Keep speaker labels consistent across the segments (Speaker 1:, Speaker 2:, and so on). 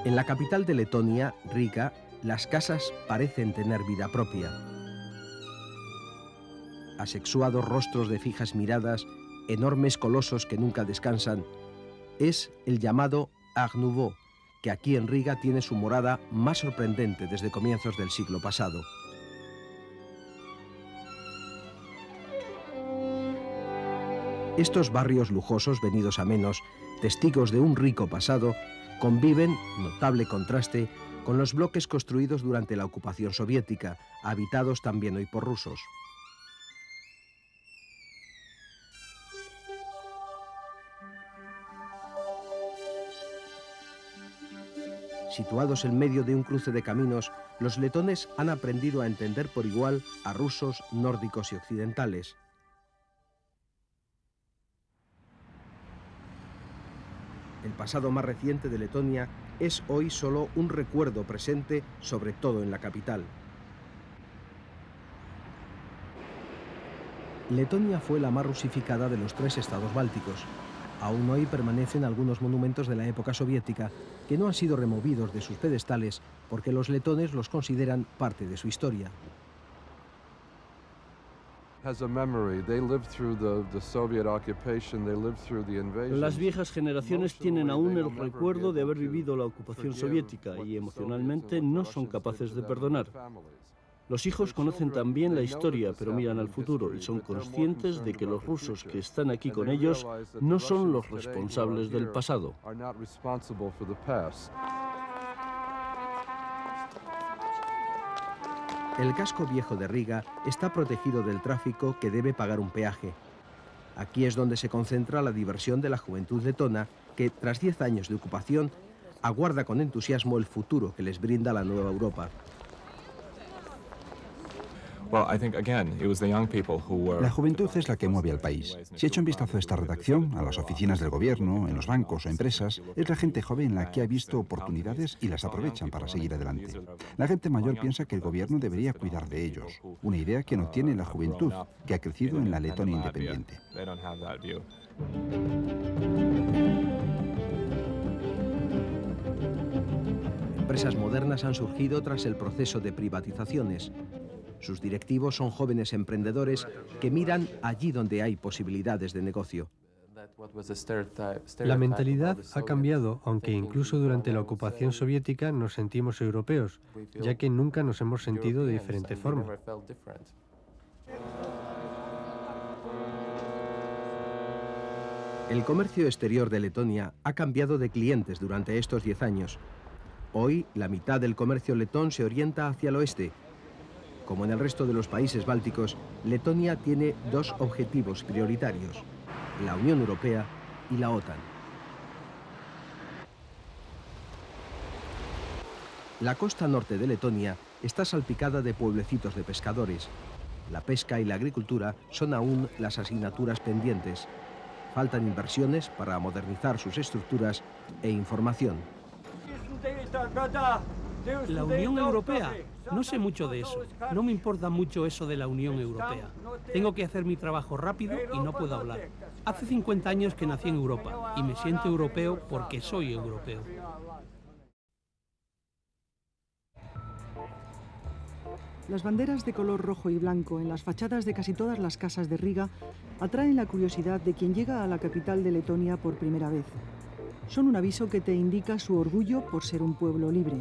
Speaker 1: En la capital de Letonia, Riga, las casas parecen tener vida propia. Asexuados rostros de fijas miradas, enormes colosos que nunca descansan, es el llamado Art Nouveau, que aquí en Riga tiene su morada más sorprendente desde comienzos del siglo pasado. Estos barrios lujosos, venidos a menos, testigos de un rico pasado, conviven, notable contraste, con los bloques construidos durante la ocupación soviética, habitados también hoy por rusos. Situados en medio de un cruce de caminos, los letones han aprendido a entender por igual a rusos, nórdicos y occidentales. El pasado más reciente de Letonia es hoy solo un recuerdo presente, sobre todo en la capital. Letonia fue la más rusificada de los tres estados bálticos. Aún hoy permanecen algunos monumentos de la época soviética que no han sido removidos de sus pedestales porque los letones los consideran parte de su historia.
Speaker 2: Las viejas generaciones tienen aún el recuerdo de haber vivido la ocupación soviética y emocionalmente no son capaces de perdonar. Los hijos conocen también la historia, pero miran al futuro y son conscientes de que los rusos que están aquí con ellos no son los responsables del pasado.
Speaker 1: El casco viejo de Riga está protegido del tráfico que debe pagar un peaje. Aquí es donde se concentra la diversión de la juventud letona que, tras 10 años de ocupación, aguarda con entusiasmo el futuro que les brinda la nueva Europa.
Speaker 3: La juventud es la que mueve al país. Si echo un vistazo a esta redacción, a las oficinas del gobierno, en los bancos o empresas, es la gente joven la que ha visto oportunidades y las aprovechan para seguir adelante. La gente mayor piensa que el gobierno debería cuidar de ellos, una idea que no tiene la juventud, que ha crecido en la Letonia independiente.
Speaker 1: Empresas modernas han surgido tras el proceso de privatizaciones. Sus directivos son jóvenes emprendedores que miran allí donde hay posibilidades de negocio.
Speaker 4: La mentalidad ha cambiado, aunque incluso durante la ocupación soviética nos sentimos europeos, ya que nunca nos hemos sentido de diferente forma.
Speaker 1: El comercio exterior de Letonia ha cambiado de clientes durante estos 10 años. Hoy, la mitad del comercio letón se orienta hacia el oeste. Como en el resto de los países bálticos, Letonia tiene dos objetivos prioritarios: la Unión Europea y la OTAN. La costa norte de Letonia está salpicada de pueblecitos de pescadores. La pesca y la agricultura son aún las asignaturas pendientes. Faltan inversiones para modernizar sus estructuras e información.
Speaker 5: La Unión Europea. No sé mucho de eso. No me importa mucho eso de la Unión Europea. Tengo que hacer mi trabajo rápido y no puedo hablar. Hace 50 años que nací en Europa y me siento europeo porque soy europeo.
Speaker 6: Las banderas de color rojo y blanco en las fachadas de casi todas las casas de Riga atraen la curiosidad de quien llega a la capital de Letonia por primera vez. Son un aviso que te indica su orgullo por ser un pueblo libre.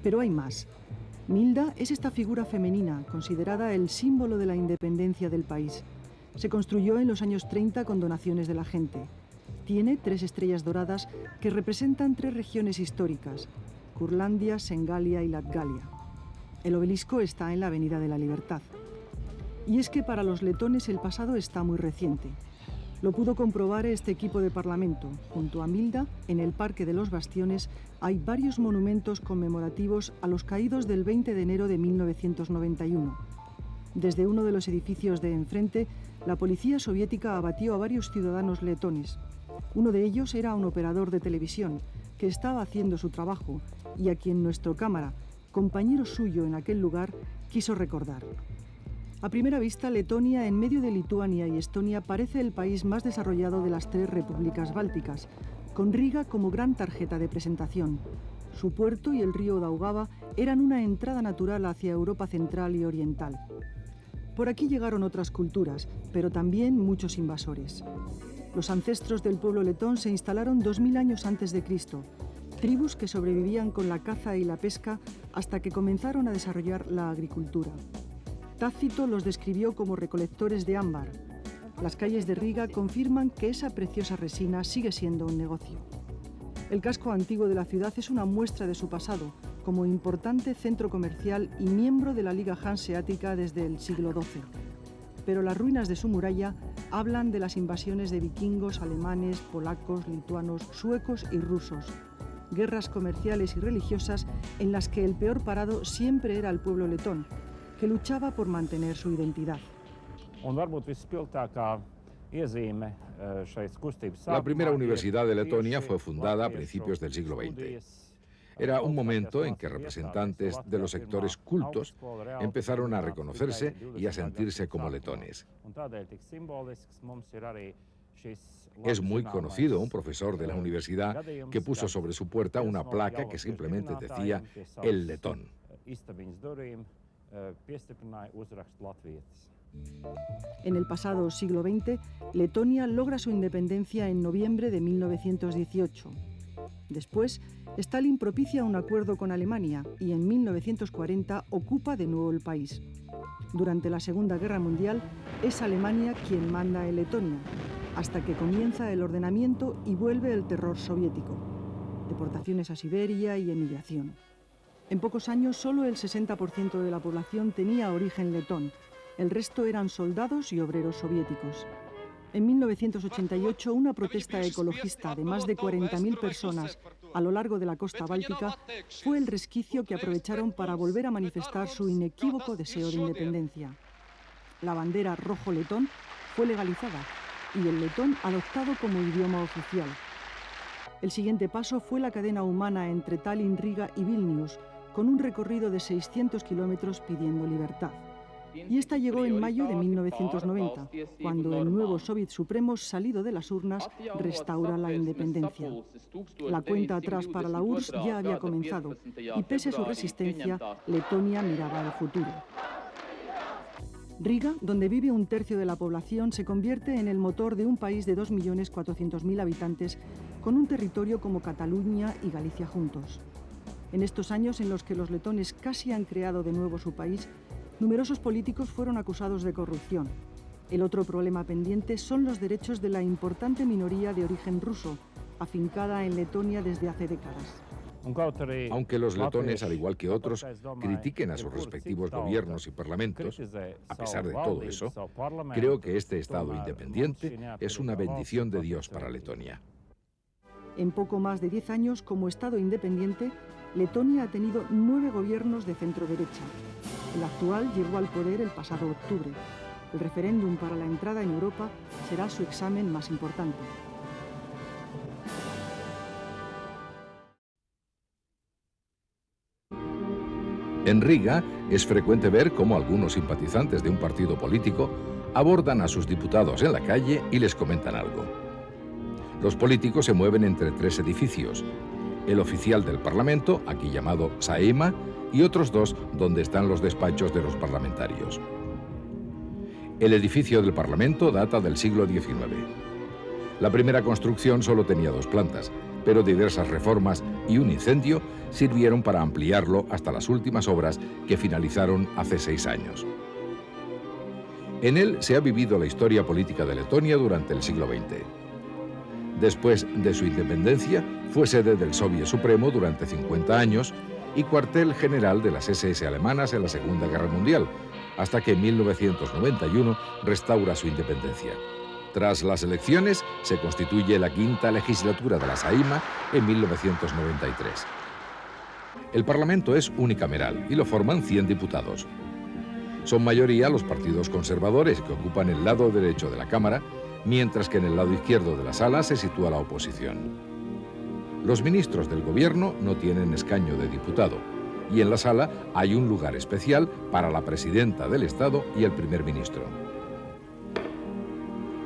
Speaker 6: Pero hay más. Milda es esta figura femenina, considerada el símbolo de la independencia del país. Se construyó en los años 30 con donaciones de la gente. Tiene 3 estrellas doradas que representan 3 regiones históricas: Curlandia, Sengalia y Latgalia. El obelisco está en la Avenida de la Libertad. Y es que para los letones el pasado está muy reciente. Lo pudo comprobar este equipo de parlamento. Junto a Milda, en el Parque de los Bastiones, hay varios monumentos conmemorativos a los caídos del 20 de enero de 1991. Desde uno de los edificios de enfrente, la policía soviética abatió a varios ciudadanos letones. Uno de ellos era un operador de televisión que estaba haciendo su trabajo y a quien nuestro cámara, compañero suyo en aquel lugar, quiso recordar. A primera vista, Letonia, en medio de Lituania y Estonia, parece el país más desarrollado de las 3 repúblicas bálticas, con Riga como gran tarjeta de presentación. Su puerto y el río Daugava eran una entrada natural hacia Europa central y oriental. Por aquí llegaron otras culturas, pero también muchos invasores. Los ancestros del pueblo letón se instalaron 2000 años antes de Cristo, tribus que sobrevivían con la caza y la pesca hasta que comenzaron a desarrollar la agricultura. Tácito los describió como recolectores de ámbar. Las calles de Riga confirman que esa preciosa resina sigue siendo un negocio. El casco antiguo de la ciudad es una muestra de su pasado, como importante centro comercial y miembro de la Liga Hanseática desde el siglo XII. Pero las ruinas de su muralla hablan de las invasiones de vikingos, alemanes, polacos, lituanos, suecos y rusos. Guerras comerciales y religiosas en las que el peor parado siempre era el pueblo letón, que luchaba por mantener su identidad.
Speaker 7: La primera universidad de Letonia fue fundada a principios del siglo XX. Era un momento en que representantes de los sectores cultos empezaron a reconocerse y a sentirse como letones. Es muy conocido un profesor de la universidad que puso sobre su puerta una placa que simplemente decía "El letón".
Speaker 6: En el pasado siglo XX, Letonia logra su independencia en noviembre de 1918. Después, Stalin propicia un acuerdo con Alemania y en 1940 ocupa de nuevo el país. Durante la Segunda Guerra Mundial, es Alemania quien manda en Letonia, hasta que comienza el ordenamiento y vuelve el terror soviético. Deportaciones a Siberia y emigración. En pocos años, solo el 60% de la población tenía origen letón. El resto eran soldados y obreros soviéticos. En 1988, una protesta ecologista de más de 40.000 personas a lo largo de la costa báltica fue el resquicio que aprovecharon para volver a manifestar su inequívoco deseo de independencia. La bandera rojo-letón fue legalizada y el letón adoptado como idioma oficial. El siguiente paso fue la cadena humana entre Tallinn, Riga y Vilnius, con un recorrido de 600 kilómetros pidiendo libertad. Y esta llegó en mayo de 1990, cuando el nuevo Soviet Supremo, salido de las urnas, restaura la independencia. La cuenta atrás para la URSS ya había comenzado, y pese a su resistencia, Letonia miraba al futuro. Riga, donde vive un tercio de la población, se convierte en el motor de un país de 2.400.000 habitantes, con un territorio como Cataluña y Galicia juntos. En estos años en los que los letones casi han creado de nuevo su país, numerosos políticos fueron acusados de corrupción. El otro problema pendiente son los derechos de la importante minoría de origen ruso, afincada en Letonia desde hace décadas.
Speaker 7: Aunque los letones, al igual que otros, critiquen a sus respectivos gobiernos y parlamentos, a pesar de todo eso, creo que este Estado independiente es una bendición de Dios para Letonia.
Speaker 6: En poco más de 10 años como Estado independiente, Letonia ha tenido 9 gobiernos de centro-derecha. El actual llegó al poder el pasado octubre. El referéndum para la entrada en Europa será su examen más importante.
Speaker 7: En Riga es frecuente ver cómo algunos simpatizantes de un partido político abordan a sus diputados en la calle y les comentan algo. Los políticos se mueven entre 3 edificios: el oficial del Parlamento, aquí llamado Saeima, y otros 2 donde están los despachos de los parlamentarios. El edificio del Parlamento data del siglo XIX. La primera construcción solo tenía 2 plantas, pero diversas reformas y un incendio sirvieron para ampliarlo hasta las últimas obras que finalizaron hace 6 años. En él se ha vivido la historia política de Letonia durante el siglo XX. Después de su independencia, fue sede del Soviet Supremo durante 50 años y cuartel general de las SS alemanas en la Segunda Guerra Mundial, hasta que en 1991 restaura su independencia. Tras las elecciones, se constituye la 5ª legislatura de la Saeima en 1993. El Parlamento es unicameral y lo forman 100 diputados. Son mayoría los partidos conservadores que ocupan el lado derecho de la Cámara, mientras que en el lado izquierdo de la sala se sitúa la oposición. Los ministros del gobierno no tienen escaño de diputado, y en la sala hay un lugar especial para la presidenta del Estado y el primer ministro.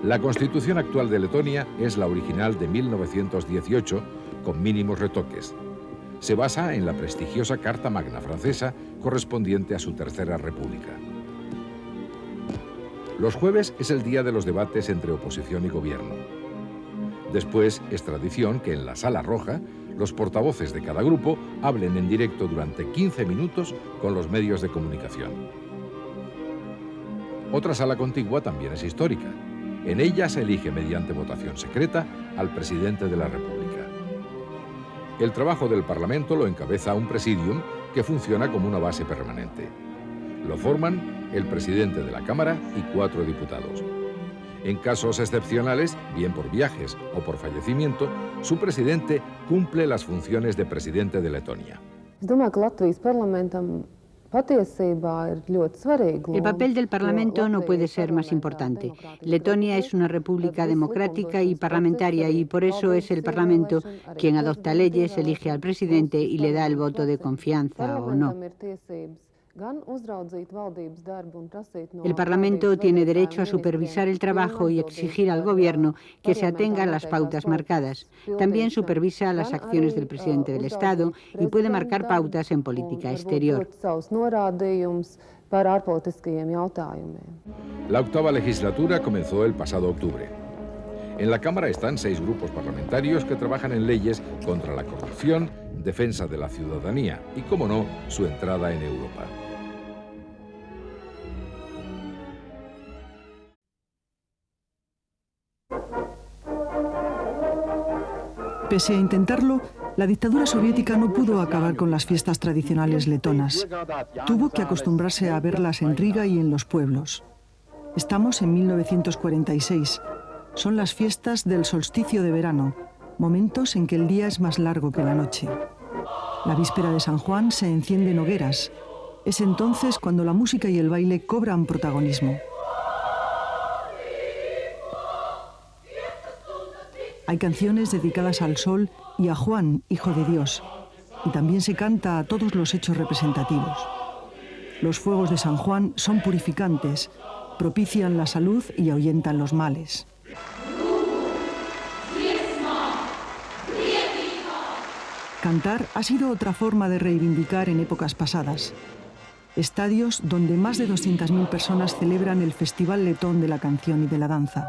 Speaker 7: La constitución actual de Letonia es la original de 1918, con mínimos retoques. se basa en la prestigiosa Carta Magna francesa correspondiente a su Tercera República. Los jueves es el día de los debates entre oposición y gobierno. Después es tradición que en la Sala Roja los portavoces de cada grupo hablen en directo durante 15 minutos con los medios de comunicación. Otra sala contigua también es histórica. En ella se elige mediante votación secreta al presidente de la República. El trabajo del Parlamento lo encabeza un presidium que funciona como una base permanente. Lo forman el presidente de la Cámara y 4 diputados. En casos excepcionales, bien por viajes o por fallecimiento, su presidente cumple las funciones de presidente de Letonia.
Speaker 8: El papel del Parlamento no puede ser más importante. Letonia es una república democrática y parlamentaria y por eso es el Parlamento quien adopta leyes, elige al presidente y le da el voto de confianza o no. El Parlamento tiene derecho a supervisar el trabajo y exigir al Gobierno que se atenga a las pautas marcadas. También supervisa las acciones del presidente del Estado y puede marcar pautas en política exterior.
Speaker 7: La octava legislatura comenzó el pasado octubre. En la Cámara están 6 grupos parlamentarios que trabajan en leyes contra la corrupción, defensa de la ciudadanía y, como no, su entrada en Europa.
Speaker 6: Pese a intentarlo, la dictadura soviética no pudo acabar con las fiestas tradicionales letonas. Tuvo que acostumbrarse a verlas en Riga y en los pueblos. Estamos en 1946. Son las fiestas del solsticio de verano, momentos en que el día es más largo que la noche. La víspera de San Juan se encienden hogueras. Es entonces cuando la música y el baile cobran protagonismo. Hay canciones dedicadas al sol y a Juan, hijo de Dios, y también se canta a todos los hechos representativos. Los fuegos de San Juan son purificantes, propician la salud y ahuyentan los males. Cantar ha sido otra forma de reivindicar en épocas pasadas. Estadios donde más de 200.000 personas celebran el Festival Letón de la Canción y de la Danza.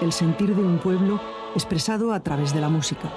Speaker 6: El sentir de un pueblo expresado a través de la música.